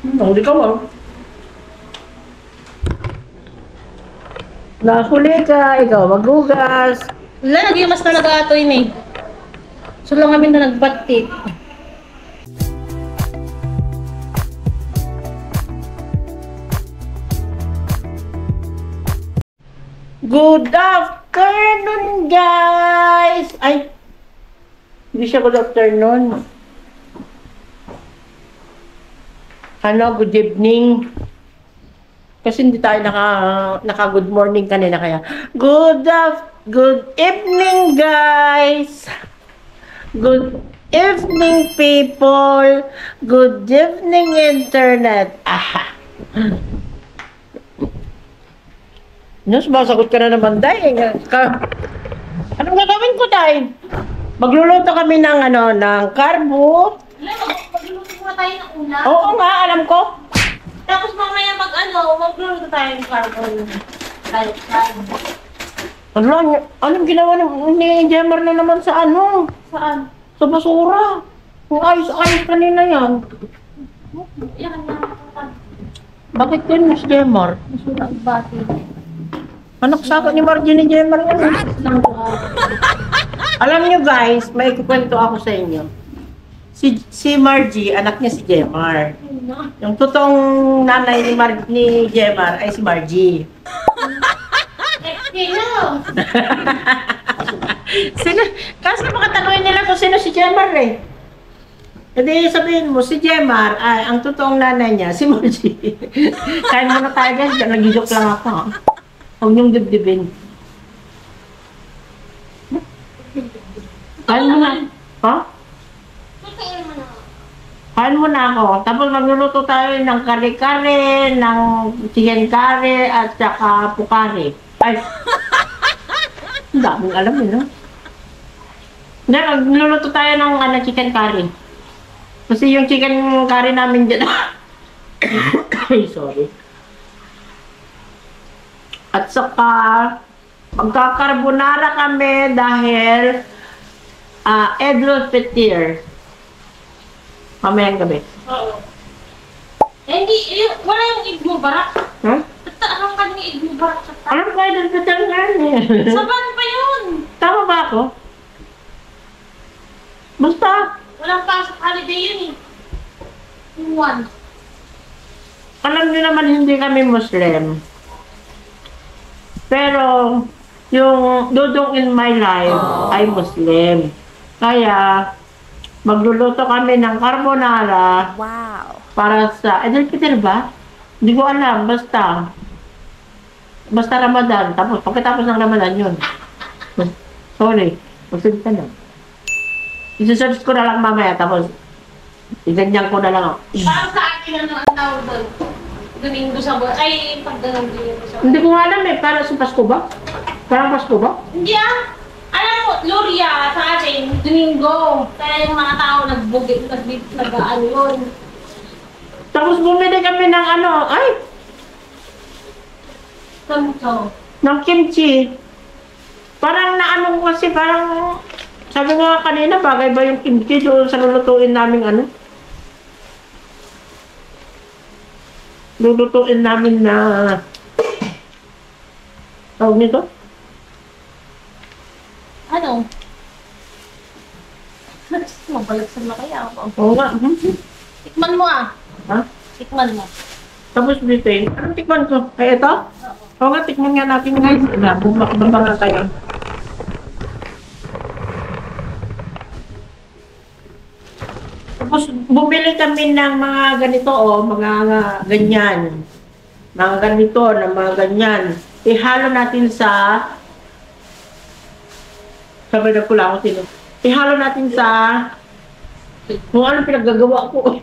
Hindi ka mo. Nahuli ka, ikaw maghugas. Wala, nag-imas na nag-aato yun eh. So lang kami na nagbatik. Good afternoon, guys! Ay, hindi siya good afternoon. Ano, good evening. Kasi hindi tayo naka good morning kanina kaya. Good evening, guys! Good evening, people! Good evening, internet! Aha! No, sumasagot ka na naman, Day. Anong gagawin ko, Day? Magluluto kami ng, ng carbo. Magluluto muna tayo ng ulam. Oo nga, alam ko. Tapos mamaya magluluto tayo ng carbon. Anong ginawa ni Jemar na naman sa Saan? Sa basura. Kung ayos-ayos kanina yan. Yan na. Bakit yun, Miss Jemar? Masura ang bati. Anak sa akin ni Margie ni Jemar yan. Alam nyo guys, may ikukwento ako sa inyo. Si Margie, anak niya si Jemar. Yung totoong nanay ni Jemar ay si Margie. Kasi makatanungin nila kung sino si Jemar eh. Hindi sabihin mo, si Jemar, ay, ang totoong nanay niya, si Margie. Kaya muna tayo guys, nag-joke lang ako. Huwag niyong dibdibin. Kain mo na. Ha? Kain mo na ako. Tapos magluluto tayo ng kare-kare, ng chicken curry, at saka pukari. Ay! Ang daming alam yun, no? Hindi, magluluto tayo ng chicken curry. Kasi yung chicken curry namin dyan... Ay, sorry. At saka, magkakarbonara kami dahil egg roll petir. Mamayang gabi. Oo. Eh, hindi, wala yung egg mo barak. Huh? Alam ka ng egg mo barak sa tayo. Alam ko egg roll petir nga eh. Saban pa yun. Tama ba ako? Basta. Walang pasok holiday yun eh. Yung one. Alam niyo naman hindi kami Muslim. Pero, yung dudong in my life ay Muslim. Kaya, magluluto kami ng carbonara. Wow. Para sa, Idul Fitr ba? Hindi ko alam, basta. Basta Ramadan. Tapos, pagkatapos ng Ramadan yun. Sorry, magsalita na. Isusearch ko na lang mamaya, tapos, iganyan ko na lang ako. Parang sa akin ang tawag doon. Domingo sa buwan. Ay, pag Domingo sa buwan. Hindi ko nga alam eh, para sa Pasko ba? Parang Pasko ba? Hindi ah. Alam mo, Luria, sa atin, Domingo. Kaya yung mga tao nagbugit, nag-ano yun. Tapos bumili kami ng Kamto. ng kimchi. Parang naano ko kasi, parang, sabi ko nga kanina, bagay ba yung kimchi doon sa lulutuin naming lulutuin namin na tawag nito? Ano? Mabalagsan na kaya ako. Oo nga. Tikman mo ah. Ha? Tikman mo. Tapos bitin. Anong tikman ko? Ay, ito? Oo nga, tikman nga natin guys. Bumanga tayo. Tapos bumili kami ng mga ganito mga ganyan. Mga ganito, ng mga ganyan. Ihalo natin sa sabi na pula ako sino. Ihalo natin sa kung anong pinaggagawa ko.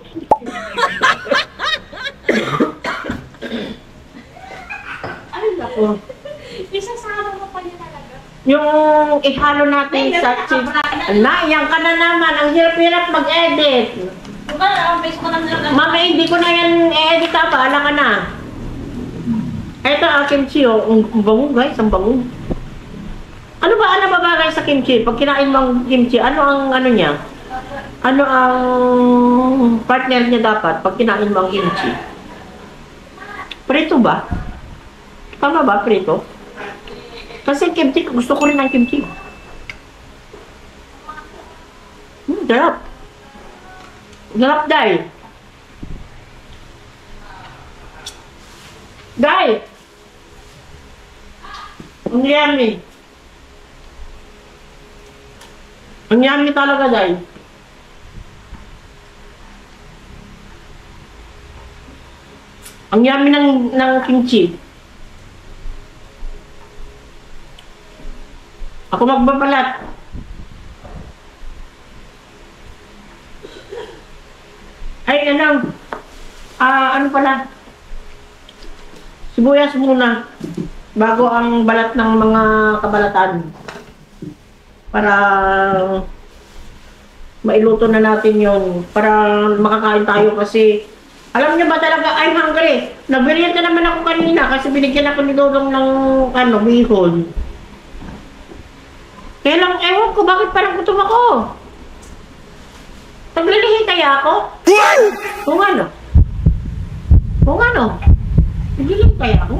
Ay, nako. Isasama mo pa niya talaga. Yung ihalo natin sa chips. Yan ka na naman. Ang hirap-hirap mag-edit. Ang base ko lang talaga. Mami, hindi ko na yan i-edit pa. Alam ka na. Ito ang kimchi. Ang bango guys. Ang bango. Ano ba bagay sa kimchi? Pag kinain mo ang kimchi, ano ang niya? Ano ang partner niya dapat pag kinain mo ang kimchi? Prito ba? Tama ba, prito? Kasi kimchi, gusto ko rin ng kimchi. Sarap. Sarap, Day. Day! Ang yummy. Ang yummy talaga, Day. Ang yummy ng kimchi. Ako magbabalat. Ay, ano pala? Sibuyas muna. Bago ang balat ng mga kabalatan. Para mailuto na natin yon para makakain tayo kasi alam niyo ba talaga, I'm hungry. Nagmerienda naman ako kanina kasi binigyan ako ni Dodong ng bihon. Kaya lang, ewan ko bakit parang gutom ako. Naglilihi kaya ako? Kung ano? Naglilihi kaya ako?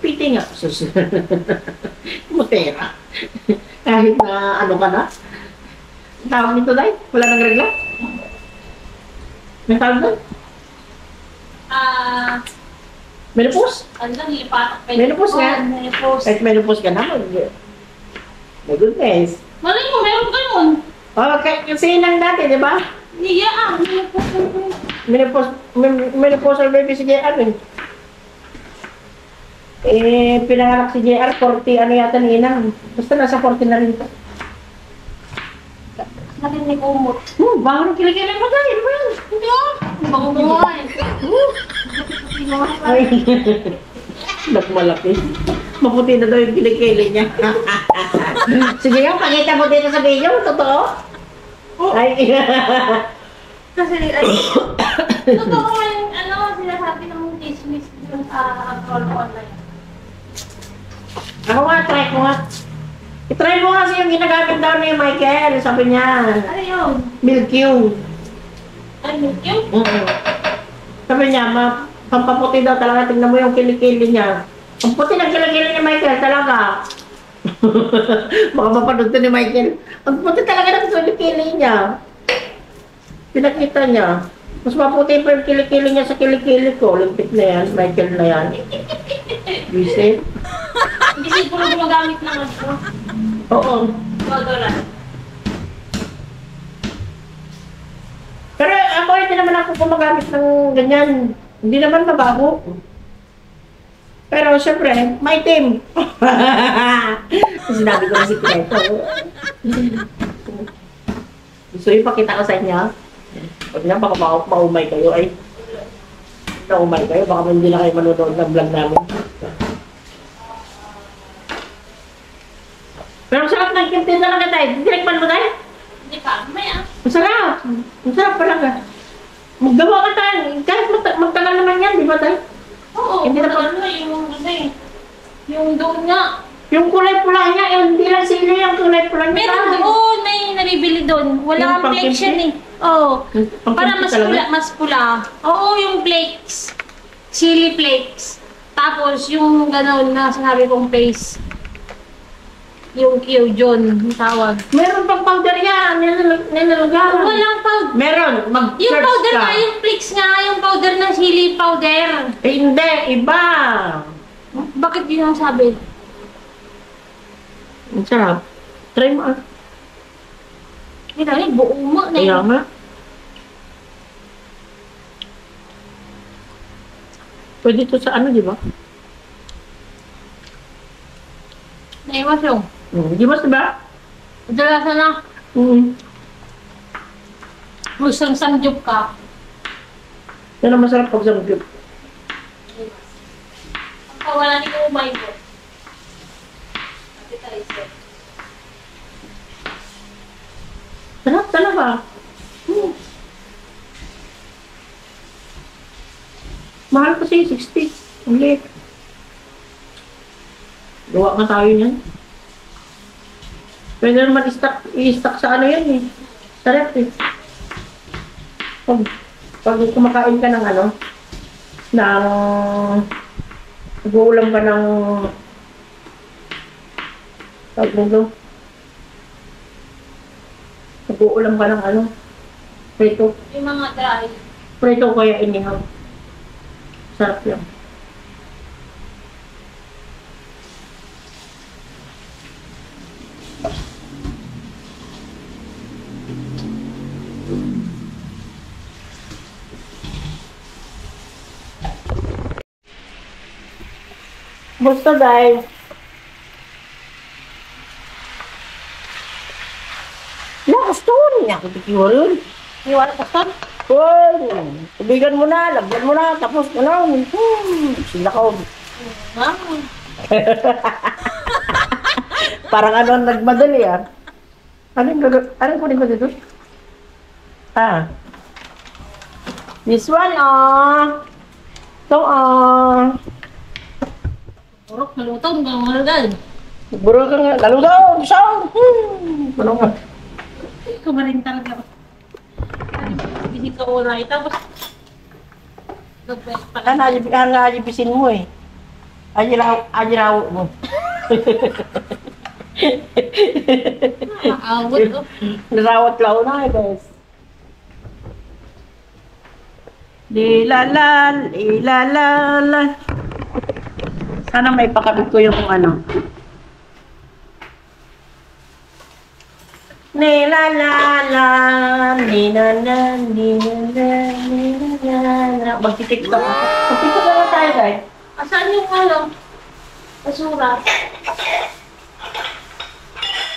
Piti nga. Mutera. Kahit na ano ka na. Tawag nito, Day? Wala nang regla? May tawag doon? Menopause? Ano lang, nilipatak pa Menopause nga. Menopause. Kahit menopause ka na, my goodness. Malay mo, meron ganun. Kasi lang dati, di ba? Yeah, Menopausal baby si JR eh. Pinanganak si JR, 40 ano yata ni Inang. Basta nasa 40 na rin ito. natin ni kumot. Bago ng kilikili mo tayo, ano ba yan? Hindi ah. Bago buhay. Ay, nagmalaki. Maputi na daw yung kilikili niya. Sige nga, pakita mo dito sa video, totoo? Ay, Kasi, totoo nga yung, sinasabi ng chismis dun sa online. ako nga, try ko nga. I-try mo kasi yung ginagamit daw ni Michael, sabi niya. Ano yun? Milk Q. Ay, milk yun? Sabi niya, pampaputi daw talaga, tingnan mo yung kilikili niya. Ang puti ng kilikili ni Michael talaga. Baka mapanood to ni Michael. Ang puti talaga ng kilikili niya. Pinakita niya. Mas maputi pa yung kilikili niya sa kilikili ko. Limpit na yan, Michael na yan. Visit? Hindi siguro gumagamit ng ano. Oo. Deodorant. Pero ako, hindi naman ako gumagamit ng ganyan. Hindi naman mabaho. Pero syempre, may team. Sinabi ko na si Kreto. Gusto yung pakita ko sa inyo. Pag na, baka maumay kayo ay. Naumay kayo, baka hindi na kayo manonood ng vlog namin. Pero ang sarap ng kimchi talaga tayo. Direkman mo tayo? Hindi pa. May Ang sarap. Ang sarap talaga. Maggawa ka tayo. Kahit magtagal naman yan, di ba tayo? Oo. Hindi na pa- ano yung yung doon nga. Yung kulay pula niya, hindi lang sili yung kulay pula niya. Meron doon, may nabibili doon. Yung Wala kang flakes yan eh. Oo. Para mas talaga? pula, mas pula. Oo, yung flakes. Chili flakes. Tapos yung gano'n na sinabi kong face. Yung Kyujon, yung tawag. Meron pang powder yan. Nilalagawan. Walang powder. Meron. Yung Mag-search powder ka. nga, yung flakes nga, yung powder ng chili powder. Hindi, iba. Bakit yun ang sabi? Ang sarap. Try mo ah. Hindi na, buo mo na Kaya yun. nga. Pwede to sa ano, di ba? Naiwas yung. Di ba, diba? Madalasan na. Lusang sandyop ka. Yan ang masarap pag samgyup. Ang kawala ni Umay ko. Appetizer. Sarap talaga. Mahal kasi, 60. Ang liit. Gawa nga tayo niyan. Pwede naman i-stock sa ano yan eh. Sa rep eh. Pag kumakain ka ng ano, ng nag-uulam ka ng tawag nito. Nag-uulam ka ng ano, prito. Yung mga dry. Prito kaya inihaw. Sarap yan. Basta dahil lakas to niya ako tikiwa yun. Iwala ka saan? Well, tubigan mo na, lagyan mo na, tapos ano, sila ko. Ah. Parang ano, nagmadali ah. Anong kunin ko dito? Ah. This one, ito, Burok, malutong, gano'n. buro ka nga, lalo daw, sound. Ano nga? Ikaw ba rin talaga? Hindi ka oray. Tapos, nag-best pala. Najibisin mo eh. Ajiraw mo. Nakakawot, oh. Narawat lao na eh, guys. Lilalal. Sana may pakabit ko yung ano. Nilalala, nilalala. Magtitiktok ako. Magtitiktok na tayo, guys. Asan yung ano? Basura.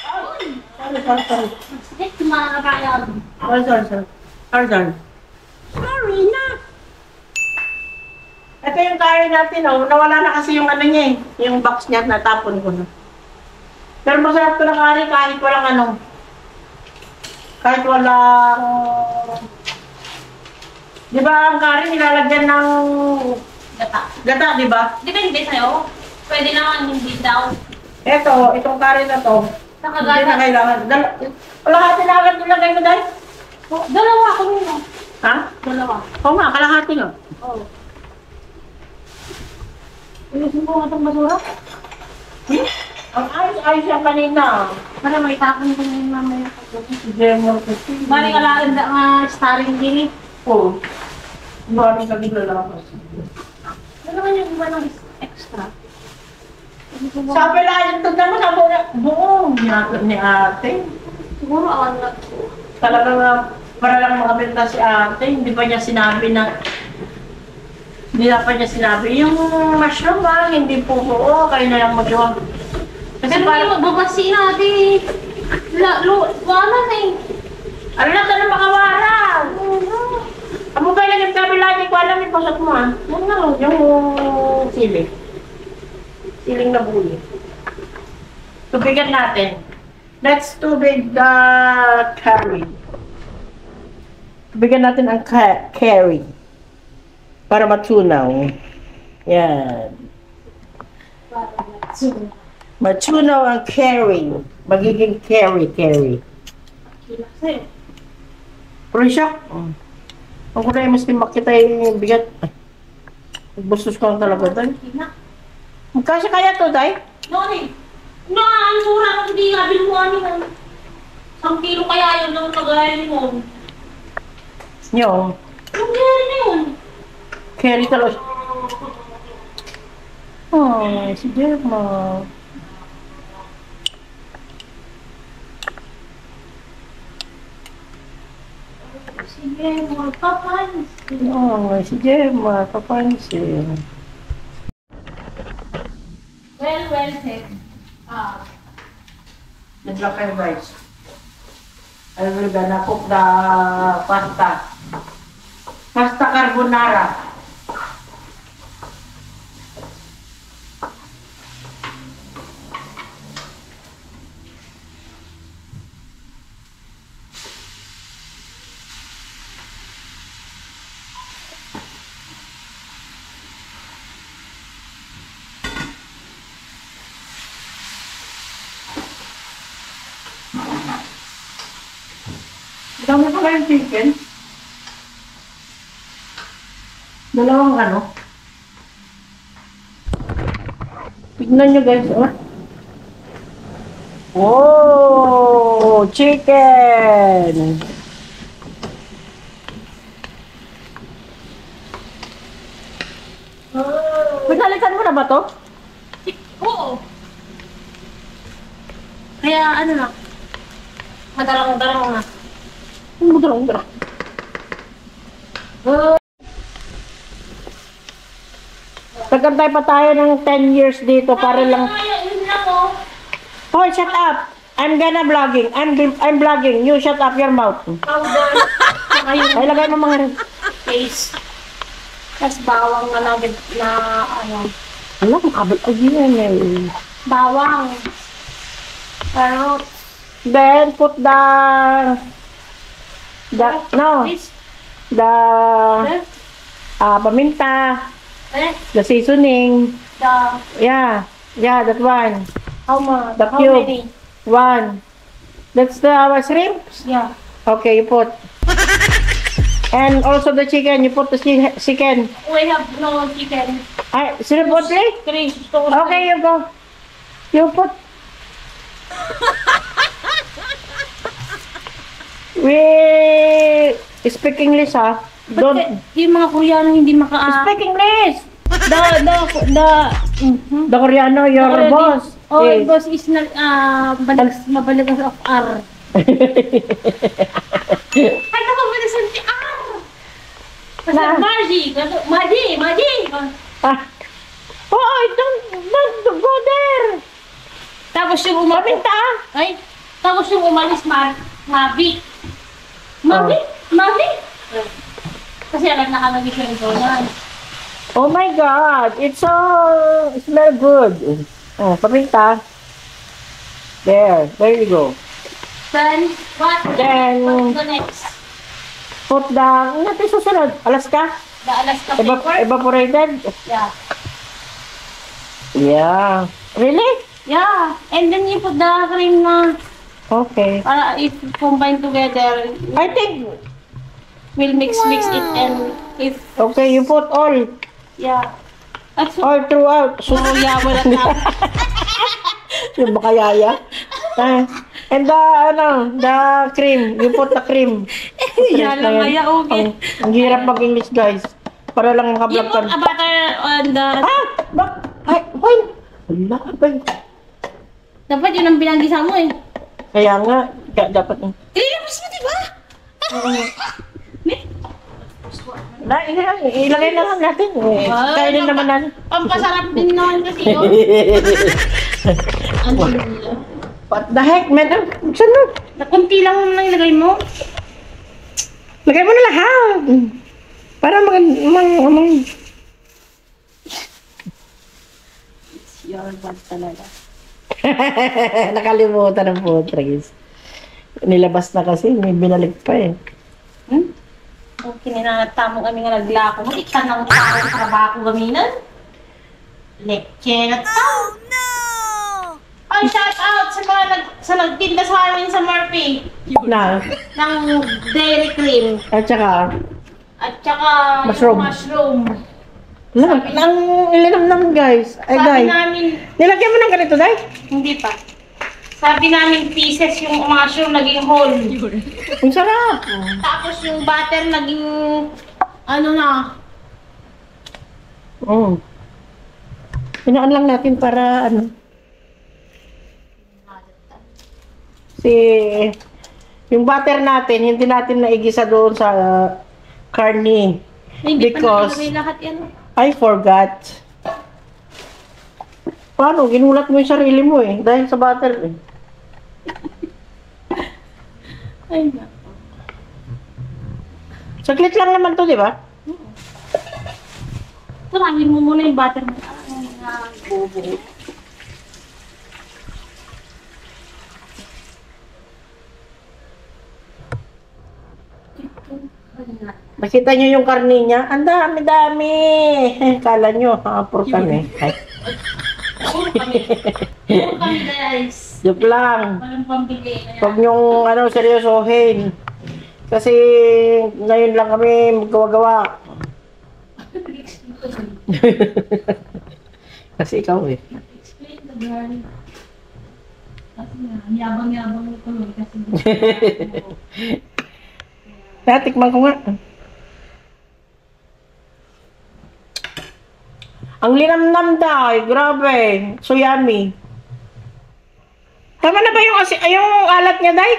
Sorry. Sakit, yung mga kabayan. Sorry. Sorry na. Ito yung curry natin, oh. Nawala na kasi yung ano niya eh. Yung box niya, natapon ko na. Pero masarap to na curry kahit walang ano. Kahit walang... Di ba ang curry nilalagyan ng... Gata, di ba? Depende sa'yo. Pwede naman hindi daw. Itong curry na to. Hindi na Nakagana. kailangan. Kalahati na agad nilagay ko dahil. Dalawa ako nyo. Ha? Dalawa. Oo nga, kalahati nga. Oo. Ilusin mo nga itong basura? Ang ayos yan kanina. Para may tapon ko yung mamaya. Si Jemor kasi. Bari kalaan na nga starring din eh. Oo. Maraming kami lalakas. Ano naman yung iba ng extra? Sabi lang, ito naman ako na buong ni ate. Siguro awan na. Talaga nga, para lang makabenta si ate, hindi pa niya sinabi na yung mushroom hindi po buo, kayo na lang mag-iwag. Kasi Pero parang, yung babasi natin. Wala na eh. ano lang ka na makawaran? Ang mobile lang yung kabila, hindi ko alam yung pasok mo ah. Yung sili. Siling na buli. Tubigan natin. Let's tubig the curry. Tubigan natin ang curry. Para matunaw. Yan. Matunaw ang curry. Magiging curry. Pero siya, ang kulay mas makita yung bigat. Bustos ko lang talaga tayo. Magkasya kaya to, Day? Noon eh. Ang mura ko hindi nga binuha niyo. 1 kilo kaya yun nung tagayin mo. Yung Yung kaya na yun. curry talaga. Oh, si Gemma. Sige, mga papansin. Oh, si Gemma. Kapansin. Well said. The black and rice. I will gonna cook the pasta. Pasta carbonara. Dami pa kayong chicken. Dalawang ano. Tignan nyo guys, oh. Oh, chicken! Pinalitan mo na ba to? Oo. Kaya ano na. Madalang-dalang na. Mudra. Nagkantay pa tayo ng 10 years dito para lang... Yun lang oh. Hoy, shut up! I'm gonna vlogging. I'm vlogging. You shut up your mouth. Powder. Saka yung Ay, lagay mo mga rin. paste. Tapos bawang na lang na ano. Alam, kabal. Ay, yun eh. Bawang. Carrot. Then, put the... No. Please. The... Eh? Paminta. Eh? The seasoning. The... Yeah. Yeah, that one. How much? The How cube. many? One. That's the shrimps? Yeah. Okay, you put. And also the chicken. You put the chicken. We have no chicken. Ay, sino put plate? Three. Okay, you go. You put. We speak English, ha? Don't Yung mga Koreano hindi speak English. The The Koreano, your Already. boss. Oh, Yes. boss is not mabaligas of R. Ay, naku, malisan si R. Basta Na- Maji. Ah. Oh, don't go there. Tapos yung umalis, Paminta. ay, tapos yung umalis, Mavi. Oh. Mavi? Kasi alam na kami siya ito yan. Oh my God, it's so smell good. Oh, paminta. There you go. Then, what? Then- What's the next? Put the, natin susunod, Alaska, The Alaska paper? evaporated. Yeah. Yeah. Really? Yeah. And then you put the cream na, Okay. para if combine together, I think, we'll mix it and if, okay, you put all yeah. At so, throughout. So, yeah, wala na. yung makayaya. And the cream, you put the cream. Yan lang kaya, okay. Ang hirap mag-English, guys. Para lang You makablog put a butter on the, Ay, hoy! Wala, abay. dapat yun ang binanggisa mo eh. Kaya nga, dapat. Ililabas mo, diba? Ilagay na lang natin. Kainin naman natin. Pampasarap din naman kasi yun. Ano nila? What the heck, man? Saan mo? Kunti lang naman ang ilagay mo. Lagay mo na lahat. Para Your bad talaga. nakalimutan ng putres. Nilabas na kasi, may binalik pa eh. Okay, ninanatamo kami nga naglako. Matikan ng tao sa trabaho gaminan. Leche na tao. Ay, shout out sa mga nagtinda sa amin sa Murphy. Na, Ng dairy cream. at saka, At saka Mushroom. yung mushroom. nang ilinam naman guys. Ay, Sabi guys. namin, Nilagyan mo ng ganito, Day? hindi pa. Sabi namin pieces yung mushroom naging whole. Ang sarap. Tapos yung butter naging ano na. Pinaan lang natin para yung butter natin, hindi natin naigisa doon sa karne. Hindi Because- pa nakalagay lahat yan. I forgot. Paano? Ginulat mo yung sarili mo eh. Dahil sa butter eh. Ay na. Saglit lang naman to, di ba? Turangin mo muna yung butter mo. Bobo. Makita nyo yung karne niya? Ang dami-dami! Kala nyo, puro kami. Ay, Puro kami guys. joke lang. Walang pambili. Huwag nyong seryosohin. Kasi ngayon lang kami maggawa-gawa. Kasi ikaw eh. Explain the girl. Kasi nga, yabang-yabang ito eh. Kasi Natikman ko nga. Ang linamnam daw, grabe. So yummy. Tama na ba yung, yung alat niya, Day?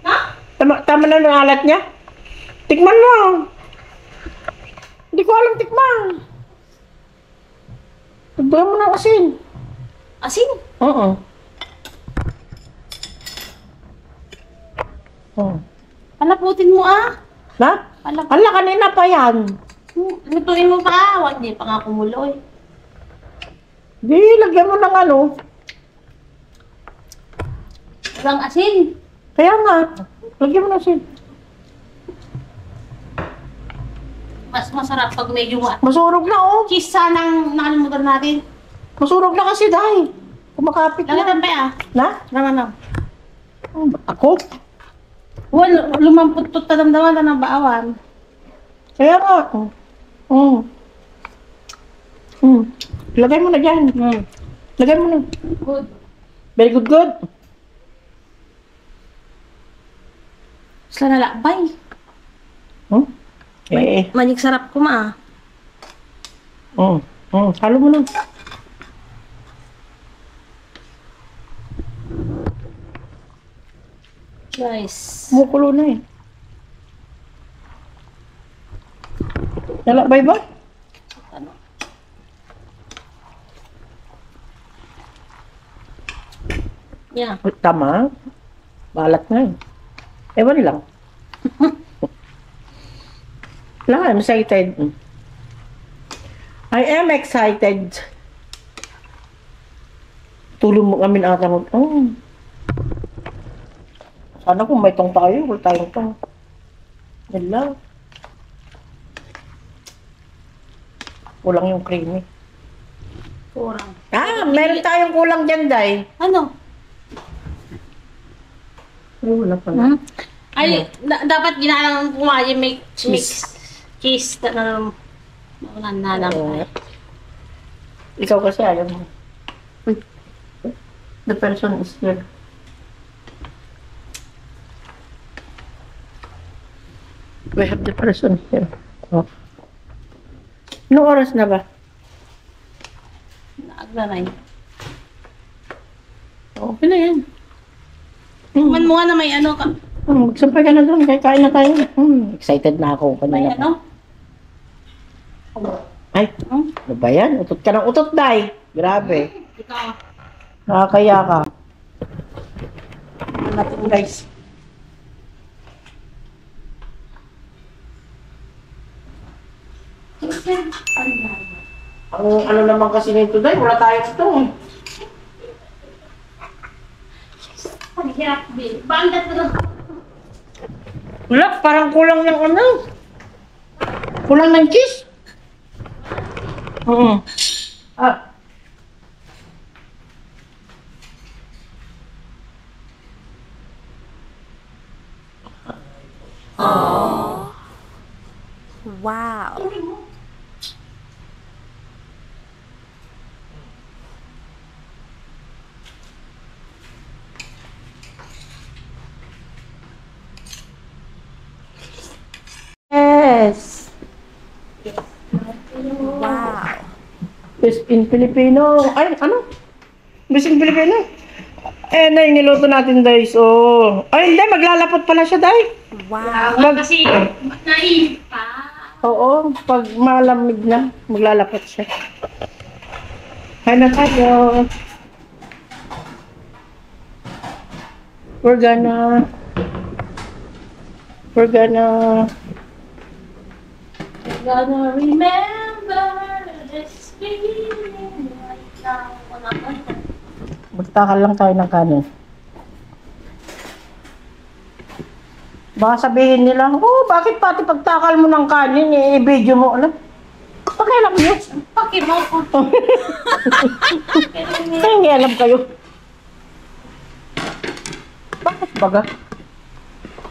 ha? Tama na yung alat niya? Tikman mo. Hindi ko alam tikman. Tagdagan mo ng asin. Asin? Oo. Oh. Palaputin mo ah. Na? Palap Ala, kanina pa yan. Lutuin mo pa. Huwag hindi pa nga kumulo eh. Di, lagyan mo ng ano. Walang asin. Kaya nga, lagyan mo ng asin. Mas masarap pag medyo Masurog na, oh. cheese sanang nakalimutan natin. Masurog na kasi, Day. Kumakapit Langan na. pa ah. Na? Langan. Ako? Well, lumampot to tadamdaman na ng baawan. Kaya nga. Lagay mo na dyan. Lagay mo na. Good. Very good, good. Sila nalakbay. Eh. Manig sarap ko ma. Halo mo na. Nice. Mukulo na eh. Nalakbay ba? Ano? Yeah. Tama. Balat nga eh. Ewan lang. Lang, I'm excited. I am excited. Tulong mo kami ata mo. Sana kung may tong tayo, wala tayong tong. Wala. Kulang yung creamy. Kurang. Meron tayong kulang dyan, Day. Ano? Wala pala. Ay, dapat ginanang kumain may cheese. Cheese na nananang. Ikaw kasi ayaw mo. The person is here. We have the person here. Oh. Anong oras na ba? Naaglanay. Okay na yan. Tingnan mo nga na may ano ka. Magsampay ka na doon. Kain na tayo. Excited na ako. May Kanina. ano? Ay, ano ba yan? Utot ka ng utot, Day. Grabe. Ikaw. Nakakaya ka. Ano natin, guys? Ang ano naman kasi nito, Day, wala tayong ito. Ang hirap, Bill. Bandat na. Wala, parang kulang ng ano. Kulang ng cheese. Ah. Wow. Yes. Wow. Best in Filipino. Ay, ano? Best in Filipino. Eh, na yung niluto natin, guys. Oh. Ay, hindi. Maglalapot pala siya, Day. Wow. Kasi, nainit pa. Oo. Pag malamig na, maglalapot siya. Kain na tayo. We're gonna remember this feeling right now. magtakal lang tayo ng kanin. Baka sabihin nila, bakit pati pagtakal mo ng kanin, i-video mo, ano? Pakialam nyo. Pakimaw ko. Kaya hindi alam kayo. Bakit baga?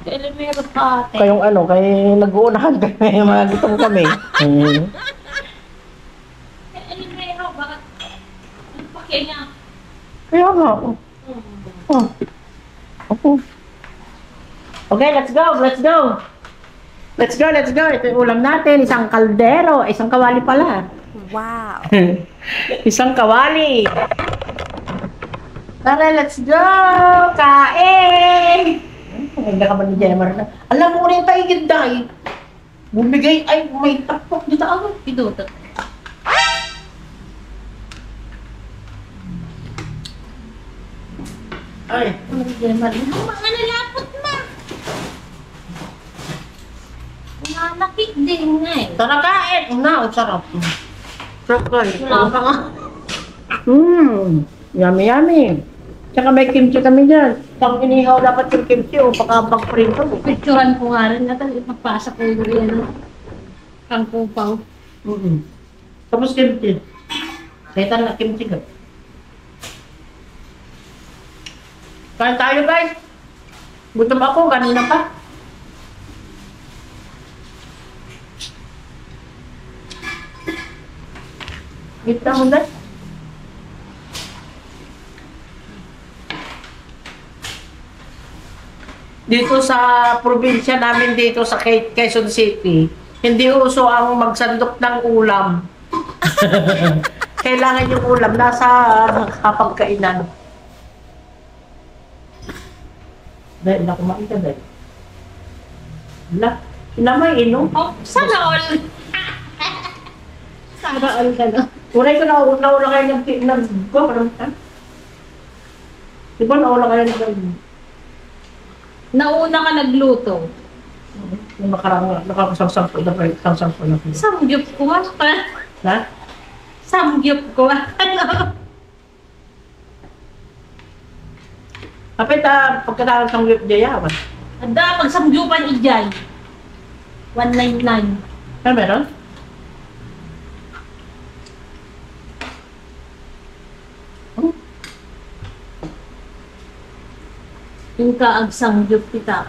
Kailan meron ka ate? Kayong ano, kay nag-uunahan kami, mga gutom kami. Kailan meron? Bakit? Ano pa kaya niya? Kaya nga. Oh. Okay. Okay, let's go, let's go. Let's go, let's go. Ito yung ulam natin, isang kaldero, isang kawali pala. Wow. Isang kawali. Tara, let's go! Kain! Maganda ka ba ni Jemar na? Alam mo rin tayo ginday. Bumigay, ay, may tapok dito ako. Pidutot. Ay, Ano ni Jemar? Mga nalapot ma! Nanakit din nga eh. tara kain. Una, sarap. Sarap kain. Wala ka nga. Yummy, yummy. Tsaka may kimchi kami dyan. Pag inihaw dapat yung kimchi o baka pag-print ko. Picturean ko nga rin. Natal, ipagpasa ko yung yan. Ang kupaw. Tapos kimchi. Kaya na kimchi ka. Kain tayo guys. Gutom ako, kanina pa. Gitna mo guys. Dito sa probinsya namin dito sa Quezon City, hindi uso ang magsandok ng ulam. Kailangan yung ulam nasa kapagkainan. Dahil na kumain ka dahil. Wala. Sila may inom. Oh, sana all. Sana all ka na. Unay ko nauna kayo nag-go. Di ba nauna kayo Nauna ka nagluto. Yung nakakasangsampo na kayo. Sangsampo na kayo. Samgyup ko nga pa. Ha? Samgyup ko nga. Kapit pagkatapos ng whip jaya ba? Ada, pag samgyupan ijay. 199. Ano meron? Yung kaag samgyup kita.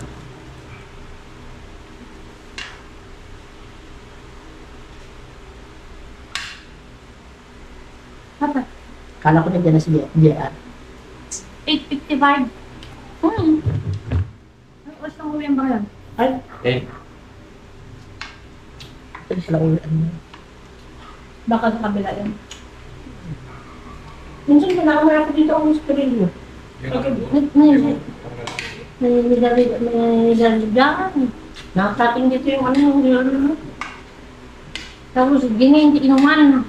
Apa? Kala ko na dyan na si JR. 855. Ano oras ng uwi ang bayan? Ay. Okay. Ito sila ulit. Baka sa kabila yan. Minsan pinamay ako dito ang spirito. May daligan. Nakakating dito yung ano. Tapos gini hindi inuman.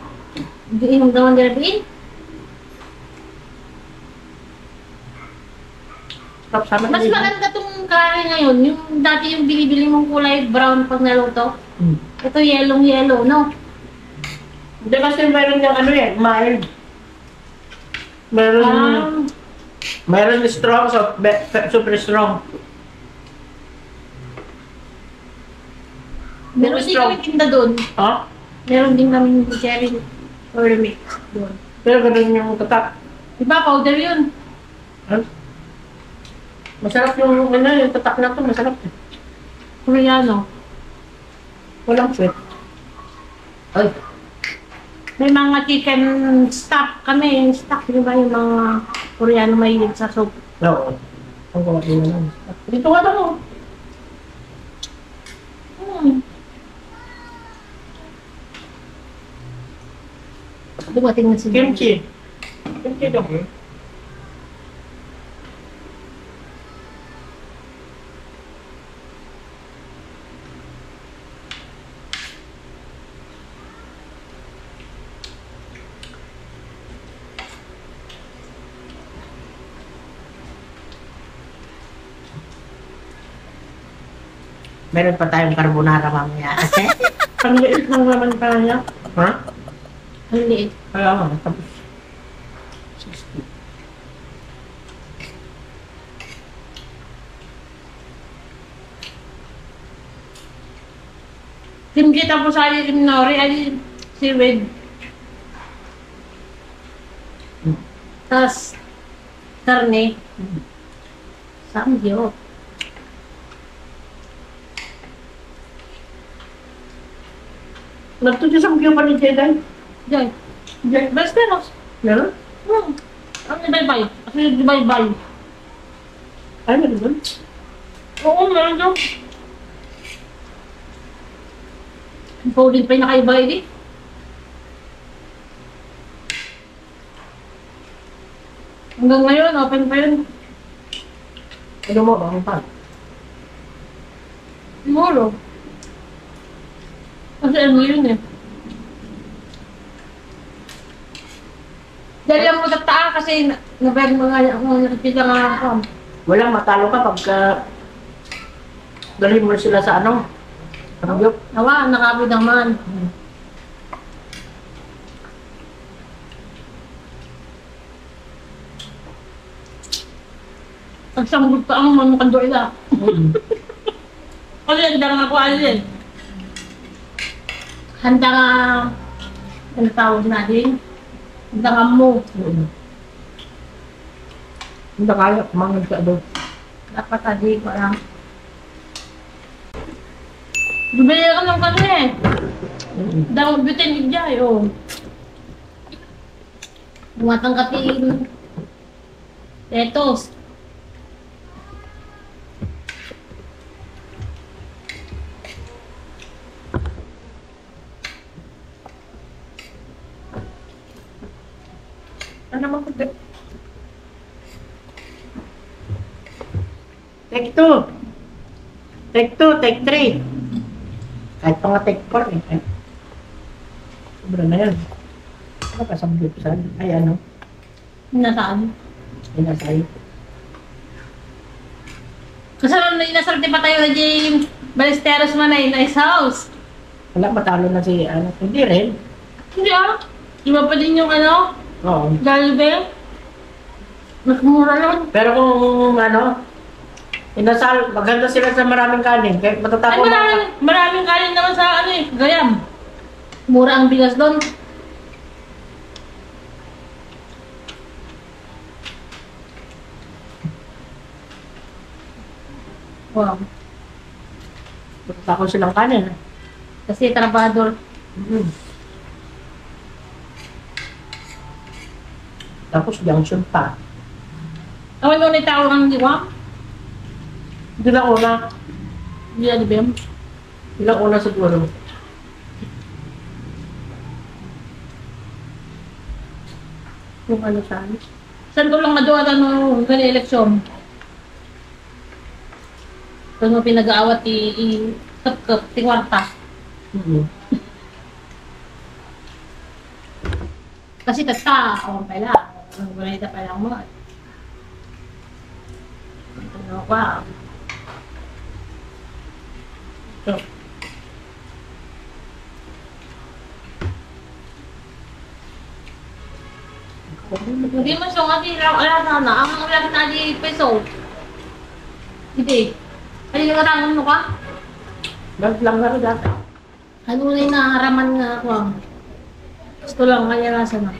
Hindi inom daw ang dalabiin. Sama Mas maganda tong kare ngayon. Yung dati yung binibili mong kulay brown pag naluto. Ito yellow, no? Hindi kasi meron yung ano eh, mild. Meron, meron strong, super strong. Meron din kami tinda doon. Ha? Meron din kami cherry or mix doon. Pero ganun yung tatak. Diba, powder yun? Ha? Masarap yung ano, yung tatak na to, masarap. Koreano. Walang sweet. Ay, May mga chicken stock kami, stock, di ba yung mga Koreano mahilig sa soup. oo. Ang gawa din naman. Dito ka lang. Dumating na si Kimchi. Kimchi daw. Meron pa tayong carbonara mamaya. Ang liit lang naman pala niya. Ha? Ang liit. Kaya nga, tapos 60. Kimchi tapos ali rin nori, ali seaweed. Tapos karne. Samgyup. Nagtutyo sa mga pa ni Jedi. Diyan. Diyan. Besteros. Meron? Ang ibay-bay. Kasi yung ibay-bay. Ay, meron doon. Oo, meron daw. Ang Pauline pa yung nakaibay din. Hanggang ngayon, open pa yun. Ano mo, bakit pa? Siguro. Kasi ano yun eh. Dahil lang mo sa taa kasi nabayag mo nga ako nakikita nga ako. Walang matalo ka pagka dalhin mo sila sa ano? Pangyok. Nawa, nakabod naman. Ang sanggol pa ang mga kandoy na. Kasi handa nga ako ano din. Handa nga, ano tawag natin? Handa nga mo. Hindi kaya, kumangin ka doon. Dapat adi ko lang. Bumili ka ng kanya eh. Dang bitin ni Jai, oh. Bumatang katiin. Tetos. Ano naman ko? Take 2. Take 2, take 3. Kahit pa nga take 4 eh. Ay. Sobra na yan. Ano pa sa mga saan? Ay ano? Nasaan? Ay nasa'yo. Kasama na inasarte pa tayo na James Ballesteros man ay nice house. Wala, matalo na si ano. Hindi rin. Hindi ah. Iba pa din yung ano, Oo. Galvez. Mas mura lang. Pero kung ano, inasal, maganda sila sa maraming kanin. Kahit Ay, matatapon maraming kanin naman sa ano eh, Gayam. Mura ang bigas doon. Wow. matatapon silang kanin. Kasi trabador. Tapos junction pa. Awan mo na tawag ang diwa? Hindi lang una. Hindi na Bem. Hindi lang una siguro. Kung ano saan. Saan ko lang maduwa ng gani eleksyon? Kung mo pinag-aawat i-kap-kap, tingwarta. Kasi tata, awan pala. Ang gunita pa lang mo. Ito ka. Ito. Hindi mo siya kasi alam na ang ulang na di peso. Hindi. Ano yung orangan mo ka? Bag lang na rin dati. Ano na yung naharaman nga ako. Gusto lang, kaya nasa na.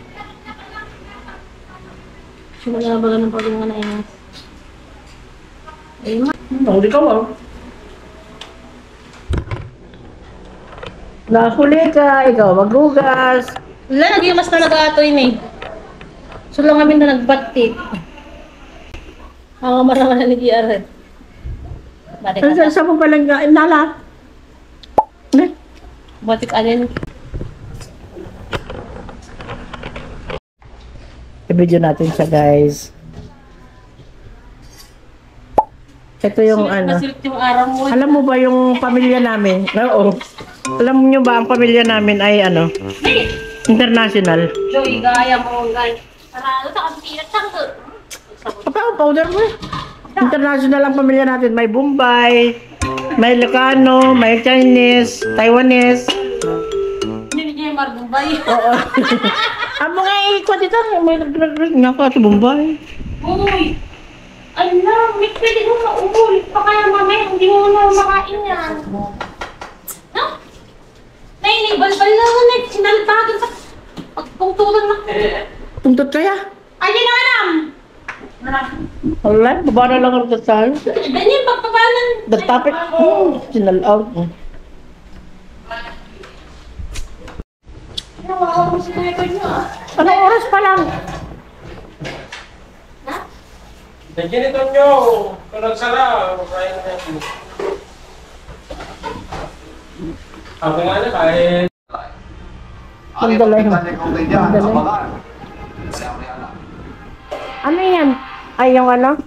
Sino na ba ganun pag nga na inas? Ay, ma. Hindi ka wow. Nahuli ka, ikaw maghugas. Wala, nag-imas talaga ato yun eh. So lang kami na nagbatit. Ang maraman na nag-iaran. Saan mo palang nala? Batik alin. I-video natin siya guys. Ito yung ano. Masilit yung araw mo. Alam mo ba yung pamilya namin? Oo. Alam niyo ba ang pamilya namin ay ano? International. Joy, gaya mo guys. Para sa kapilat sanggo. Apa ang powder mo eh? International ang pamilya natin. May Bombay, may Ilocano, may Chinese, Taiwanese. Hindi niya yung Marbumbay. Oo. Ang mga ikot dito, may nag-drag nga ka sa Bombay. Uy! Ala, may pwede mo maumuli pa kaya mamaya hindi mo na makain yan. No? Nainibal-bal na nga na sinalbagan sa pagpungtulan na. Tungtot kaya? Ay, di na alam! Wala, baba na lang ang kasal. Ganyan, pagpapalan. Nagtapit. Sinal out. Nawawa si Kuya Tonyo ah. Anong oras pa lang? Nandiyan ito nyo. Kung nagsara, kain na natin. Ako nga na, kahit... Magdala yun. Ano yan? Ay, yung ano?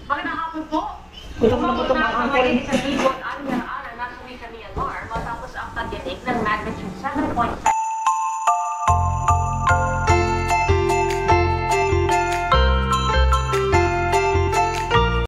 Magandang hapon po. Gutom na ang uncle. Sa Libon, Anya, nasuwi sa Myanmar matapos ang pagdinig ng magnitude 7.7